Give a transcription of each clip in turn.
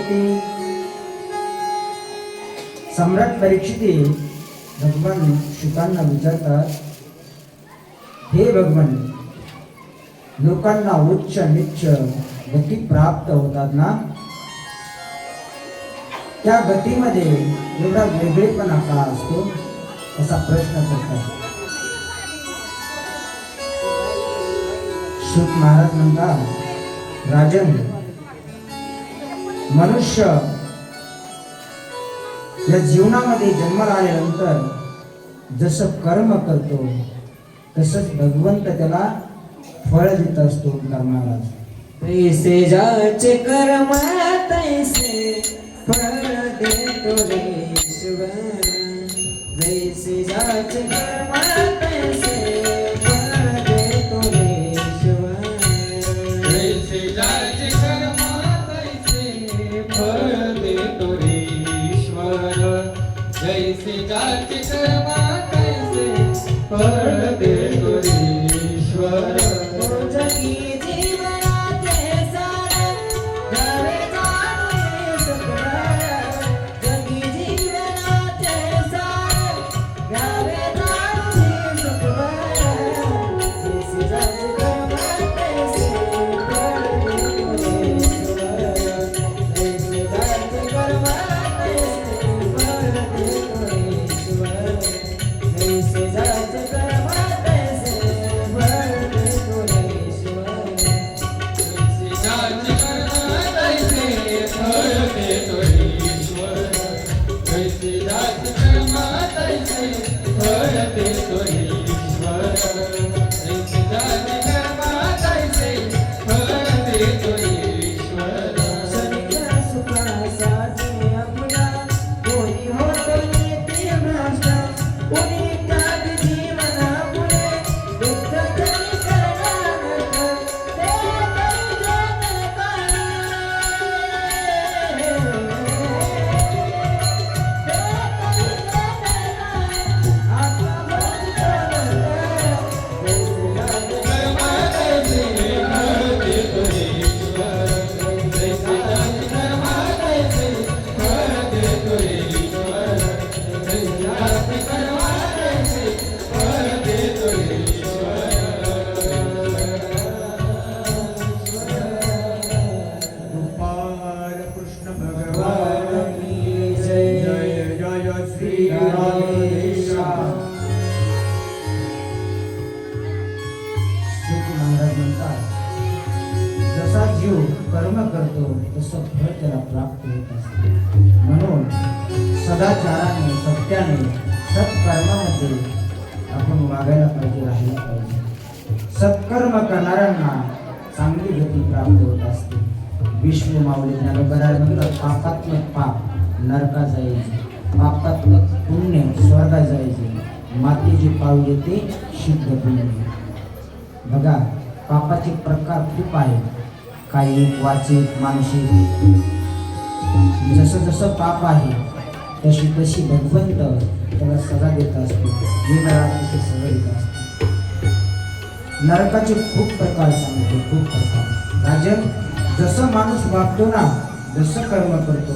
होती। सम्राट परीक्षिती भगवान शुकांना विचारतात, हे भगवान, लोकांना उच्च नीच गती प्राप्त होतात ना, त्या गतीमध्ये एवढा वेगळेपणा का असतो, असा प्रश्न करतात। शुक महाराज म्हणतात, राजन, मनुष्य या जीवनामध्ये जन्माला आल्यानंतर जसं कर्म करतो तसंच भगवंत त्याला फळ देत असतो। महाराज, तैसे जाचे कर्म तैसे फळ देतो रे ईश्वर, जैसे जाचे कर्म तैसे फळ देतो रे ईश्वर, जैसे जाचे कर्म तैसे फळ देतो रे ईश्वर, जैसे जाचे कर्म तैसे फळ देतो रे ईश्वर। जगी जीवनाचे सार घ्यावे जाणून सुखभर, जगी जीवनाचे सार घ्यावे जाणून सुखभर, जैसे जाचे कर्म तैसे फळ देतो रे ईश्वर, जैसे जाचे कर्म तैसे फळ देतो रे ईश्वर, जैसे जाचे कर्म तैसे फळ देतो रे ईश्वर, जैसे जाचे कर्म तैसे फळ देतो रे ईश्वर, जैसे जाचे कर्म तैसे फळ देतो रे ईश्वर, जैसे जाचे कर्म तैसे फळ देतो रे ईश्वर। सगळ्या सुखासाठी आपला कोणी होतो येते भ्रष्ट, कोणी त्याग जीवनापुढे दुःख तरी करणार ते तरी जग काढे, ते तरी जग काढे, आपला बोध करणार, जैसे जागे कर्म तैसे फळ देतो रे ईश्वर, जैसे जाचे कर्म तैसे फळ देतो रे ईश्वर, जैसे जाचे कर्म तैसे फळ देतो रे ईश्वर। गोपाल कृष्ण भगवान की जय जय जय श्री राधेश। शुक महाराज म्हणतात, जसा जीव कर्म करतो तसं फळ त्याला प्राप्त होत असते। म्हणून सदाचाराने, सत्याने, सत्कर्मामध्ये आपण वागायला पाहिजे, राहायला पाहिजे। सत्कर्म करणाऱ्यांना चांगली गती प्राप्त होत असते। विश्व माऊली ज्ञानोबराय म्हणतात, पापात्मक पाप नरका जायचे, पापात्मक पुण्य स्वर्गा जायचे, मातेचे पाऊल येते शुद्ध पुण्य। बघा, पापाचे प्रकार खूप आहेत, कायिक, वाचिक, मानसिक। जसं जसं पाप आहे तशी तशी भगवंत त्याला सजा देत असतो, तसे सजा देत असतो। नरकाचे खूप प्रकार सांगतो, खूप प्रकार। राजन, जसं माणूस वागतो ना, जसं कर्म करतो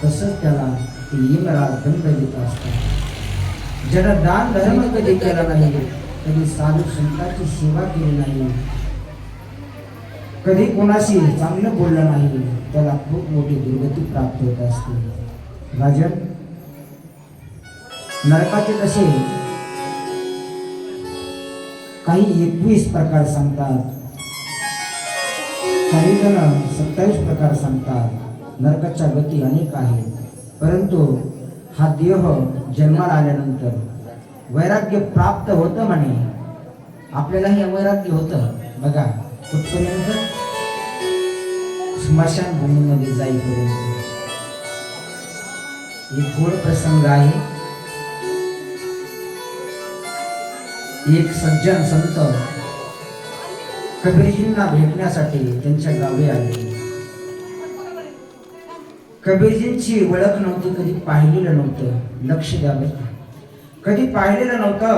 तसंच त्याला ते यमराज दंड देत असतात। ज्याला दान धर्म कधी केला नाही, कधी साधू संतांची सेवा केली नाही, कधी कोणाशी चांगलं बोललं नाही, त्याला खूप मोठी दुर्गती प्राप्त होत असते। राजन, नरकाचे कसे काही 21 प्रकार सांगतात, काही जण 27 प्रकार सांगतात। नरकाच्या गती अनेक आहेत, परंतु हा देह जन्माला आल्यानंतर वैराग्य प्राप्त होतं म्हणे। आपल्यालाही वैराग्य होतं। बघा, कुठपर्यंत? स्मशानभूमीमध्ये जाईपर्यंत। एक गोड प्रसंग आहे। एक सज्जन संत कबीरजींना भेटण्यासाठी त्यांच्या गावी आले। कबीरजींची ओळख नव्हती, कधी पाहिलेलं नव्हतं। लक्ष द्यावे, कधी पाहिलेलं नव्हतं।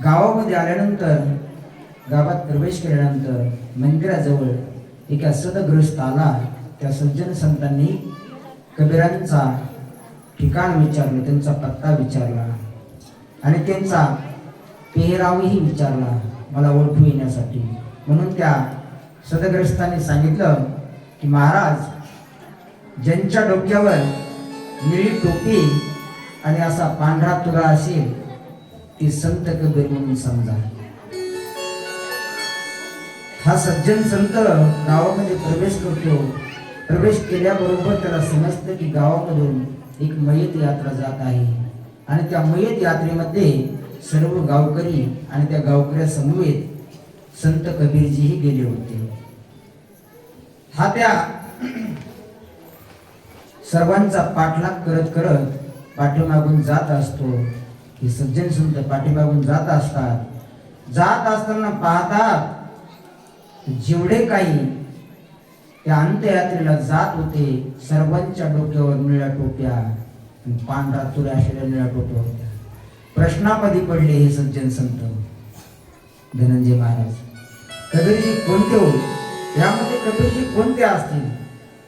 गावामध्ये आल्यानंतर, गावात प्रवेश केल्यानंतर मंदिराजवळ एका सदग्रस्ताला त्या सज्जन संतांनी कबीरांचा ठिकाण विचारलं, त्यांचा पत्ता विचारला आणि त्यांचा पेहरावही विचारला मला ओळखू येण्यासाठी. म्हणून त्या सदग्रस्ताने सांगितलं की महाराज, ज्यांच्या डोक्यावर निळी टोपी आणि असा पांढरा तुरा असेल ती संत कबीर म्हणून समजा. हा सज्जन संत गावामध्ये प्रवेश करतो. प्रवेश केल्याबरोबर त्याला समजतं की गावामधून एक मयत यात्रा जात आहे आणि त्या मयत यात्रेमध्ये सर्व गावकरी आणि त्या गावकऱ्या समवेत संत कबीरजीही गेले होते. हा त्या सर्वांचा पाठलाग करत करत पाठीमागून जात असतो. हे सज्जन संत पाठीमागून जात असतात. जात असताना पाहतात जेवढे काही त्या अंत्ययात्रेला जात होते सर्वांच्या डोक्यावर निळ्या टोप्या आणि पांढरा तुऱ्या असलेल्या निळ्या टोप्या होत्या. प्रश्नापदी पडले हे सज्जन संत धनंजय महाराज, कबीरजी कोणते हो? यामध्ये कबीरजी कोणते असतील?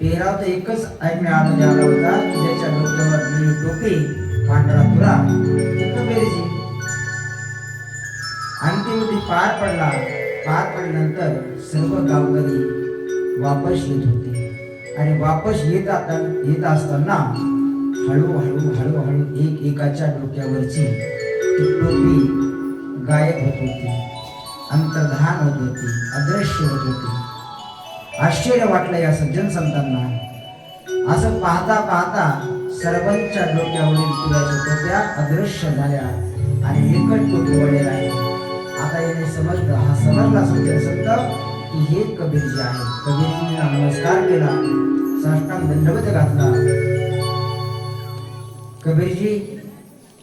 पेहराव तर एकच ऐकण्यामध्ये आला होता की ज्याच्या डोक्यावर निळी टोपी पांढरा तुरा ते कबीरजी. अंतिम पार पडला. पार पडल्यानंतर सर्व गावकरी वापस येत होते आणि वापस येत असताना हळूहळू एक एकाच्या डोक्यावरची ती टोपी गायब होत होती, अंतर्धान होत होती, अदृश्य होत होती. आश्चर्य वाटलं या सज्जन संतांना. असं पाहता पाहता सर्वांच्या डोक्यावरील तुऱ्याच्या टोप्या अदृश्य झाल्या आणि एकच टोपी वळले राहिली. आता याने समजलं, हा समजला सज्जन संत की हे कबीरजी आहे. कबीरजींना नमस्कार केला, साष्टांग दंडवत घातला. कबीरजी,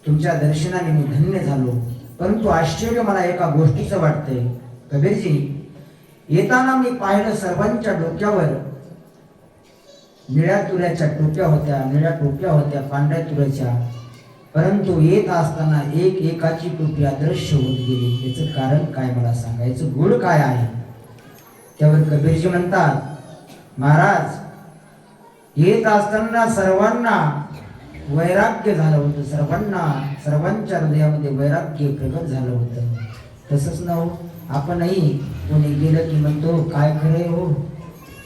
तुमच्या दर्शनाने मी धन्य झालो, परंतु आश्चर्य मला एका गोष्टीचं वाटतंय. कबीरजी, येताना मी पाहिलं सर्वांच्या डोक्यावर निळ्या तुऱ्याच्या टोप्या होत्या पांढऱ्या तुऱ्याच्या, परंतु येत असताना एक एकाची टोपी अदृश्य होत गेली. याचं कारण काय मला सांगायचं, गुण काय आहे? त्यावर कबीरजी म्हणतात, महाराज, येत असताना सर्वांना वैराग्य झालं होतं, सर्वांच्या हृदयामध्ये वैराग्य प्रगट झालं होतं. तसंच ना हो, आपणही कोणी गेलं की म्हणतो काय खरंय हो,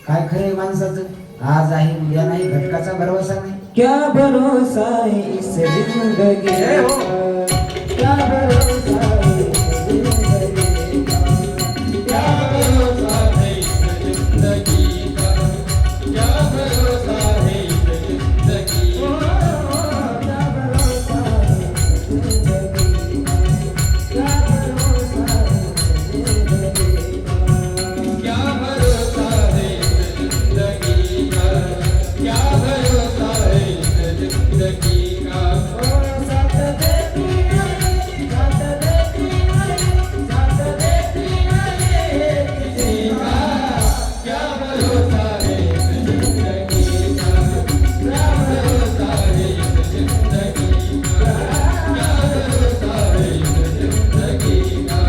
काय खरंय माणसाचं, आज आहे उद्या नाही, घटकाचा भरवसा नाही. क्या भरोसा है इस जिंदगी का, क्या भरोसा है इस जिंदगी का, क्या भरोसा है इस जिंदगी का, क्या भरोसा है इस जिंदगी का, क्या भरोसा है इस जिंदगी का, क्या भरोसा है इस जिंदगी का, क्या भरोसा है इस जिंदगी का, क्या भरोसा है इस जिंदगी का. साथ देती नहीं, साथ देती नहीं, साथ देती नहीं किसी का, क्या भरोसा है इस जिंदगी का, क्या भरोसा है इस जिंदगी का, क्या भरोसा है इस जिंदगी का,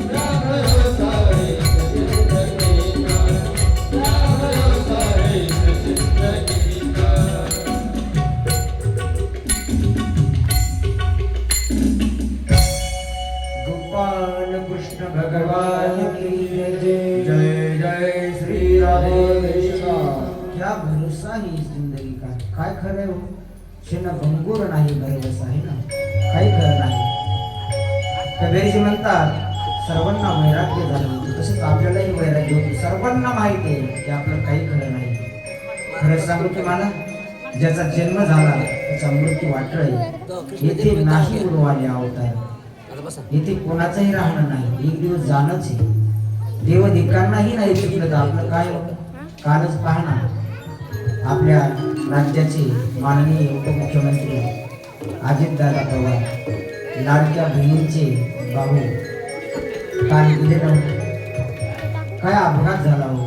क्या भरोसा है इस जिंदगी का, क्या भरोसा है इस जिंदगी का. गोपाल कृष्ण भगवान की जय. जय जय श्री राधे कृष्ण. क्या भरोसा ही इस जिंदगी का, काय खरं हो, क्षण भंगूर नाही भरवसा आहे ना, काही खरं नाही. कबीरजी म्हणतात सर्वांना वैराग्य झालं होतं, तसंच आपल्यालाही वैराग्य होतं. सर्वांना माहिती आहे की आपलं काही खरं नाही. खरं सांगू की मला, ज्याचा जन्म झाला त्याचा मृत्यू वाटळय. येथे नाही उडवाले अवतार, येथे कोणाचंही राहणं नाही, एक दिवस जाणंच आहे. देवधिकांनाही नाही चुकलं तर आपलं काय होतं. कालच पाहना, आपल्या राज्याचे माननीय उपमुख्यमंत्री अजितदादा पवार लाडक्या बहिणींचे भाऊ काल गेले नव्हते. काय अपघात झाला हो,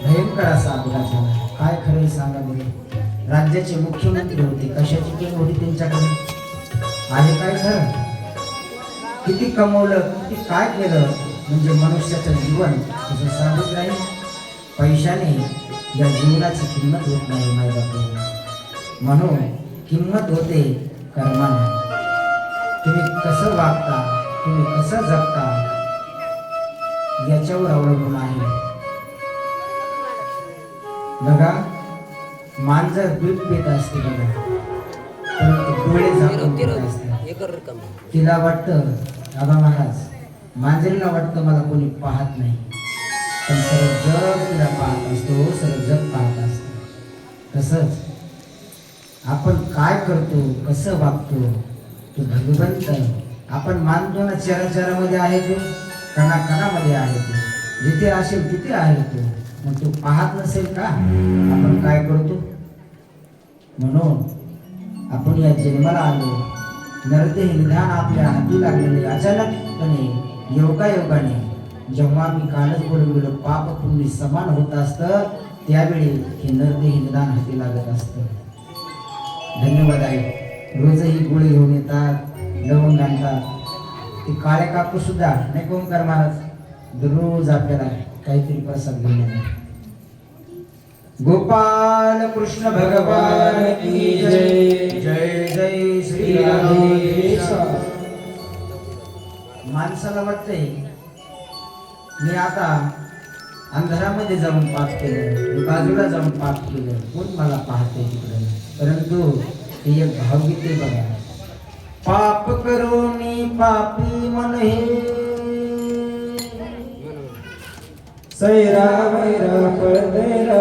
भयंकर असा अपघात झाला. काय खरं सांगा बरं, राज्याचे मुख्यमंत्री होते, कशाची टीम होती त्यांच्याकडे, आहे काय खरं? किती कमवलं, किती काय केलं, म्हणजे मनुष्याचं जीवन तसं सांगत नाही. पैशाने या जीवनाची किंमत होत नाही माय बापू. म्हणून किंमत होते कर्माने. तुम्ही कसं वागता, तुम्ही कसं जगता याच्यावर अवलंबून आहे. बघा, मांजर दूध पित असते बघा, परंतु डोळे झाकून पित असते. तिला वाटतं, आबा महाराज, मांजरीला वाटतं मला कोणी पाहत नाही, पण सर्व जग तिला पाहत असतो, सर्व जग पाहत असतो. तसंच आपण काय करतो, कसं वागतो, तो भगवंत आपण मानतो ना, चराचरामध्ये आहे तो, कणाकणामध्ये आहे तो, जिथे असेल तिथे आहे तो. मग तो पाहत नसेल का आपण काय करतो? म्हणून आपण या जन्माला आलो. नरदेह निधान आपल्या हाती लागलेले अचानकपणे योगायोगाने जेव्हा मी कालच बोलून गेलो पाप पुण्य समान होत असतं, त्यावेळी हे नरदेह निधान हाती लागत असतं. धन्यवाद आहे. रोजही गोळी घेऊन येतात, लवंग आणतात. ते काळे काकू सुद्धा नाही ओंकार महाराज दररोज आपल्याला काहीतरी प्रसाद घेऊन येतात. गोपाल कृष्ण भगवान की जय. जय जय श्री राधेश. माणसाला वाटतंय मी आता अंधारामध्ये जाऊन पाप केलं, मी बाजूला जाऊन पाप केलं, कोण मला पाहते तिकडे. परंतु ते एक भावगीत आहे बघा. पाप करोनी पापी मन हे, सैरा वैरा पळतेरा